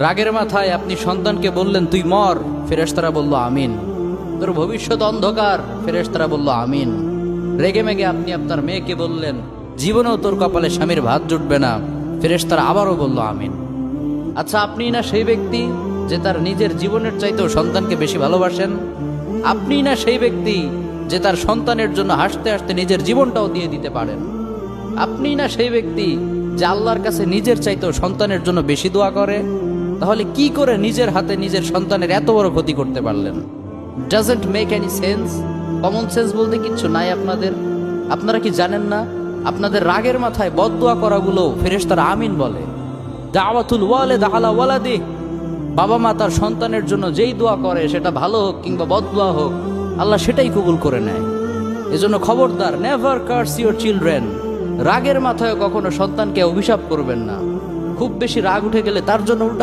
রাগের মাথায় আপনি সন্তানকে বললেন তুই মর, ফেরেশতারা বলল আমিন। তোর ভবিষ্যৎ অন্ধকার, ফেরেশতারা বলল আমিন। রেগে মেগে আপনি আপনার মেয়েকে বললেন জীবনেও তোর কপালে স্বামীর ভাত জুটবে না, ফেরেশতারা আবারও বলল আমিন। আচ্ছা, আপনি না সেই ব্যক্তি যে তার নিজের জীবনের চাইতেও সন্তানকে বেশি ভালোবাসেন? আপনি না সেই ব্যক্তি যে তার সন্তানের জন্য হাসতে হাসতে নিজের জীবনটাও দিয়ে দিতে পারেন? আপনি না সেই ব্যক্তি যে আল্লাহর কাছে নিজের চাইতেও সন্তানের জন্য বেশি দোয়া করে? তাহলে কি করে নিজের হাতে নিজের সন্তানের এত বড় ক্ষতি করতে পারলেন? Doesn't make any sense. Common sense বলতে কিচ্ছু নাই আপনাদের? আপনারা কি জানেন না আপনাদের রাগের মাথায় বদদোয়া করাগুলো ফেরেশতারা আমিন বলে? দাওয়াতুল ওয়ালিদ আলা ওয়ালাদি, বাবা মা তার সন্তানের জন্য যেই দোয়া করে সেটা ভালো হোক কিংবা বদদোয়া হোক, আল্লাহ সেটাই কবুল করে নেয়। এজন্য খবরদার, নেভার কার্স ইউর চিলড্রেন। রাগের মাথায় কখনো সন্তানকে অভিশাপ করবেন না। খুব বেশি রাগ উঠে গেলে তার জন্য উল্টা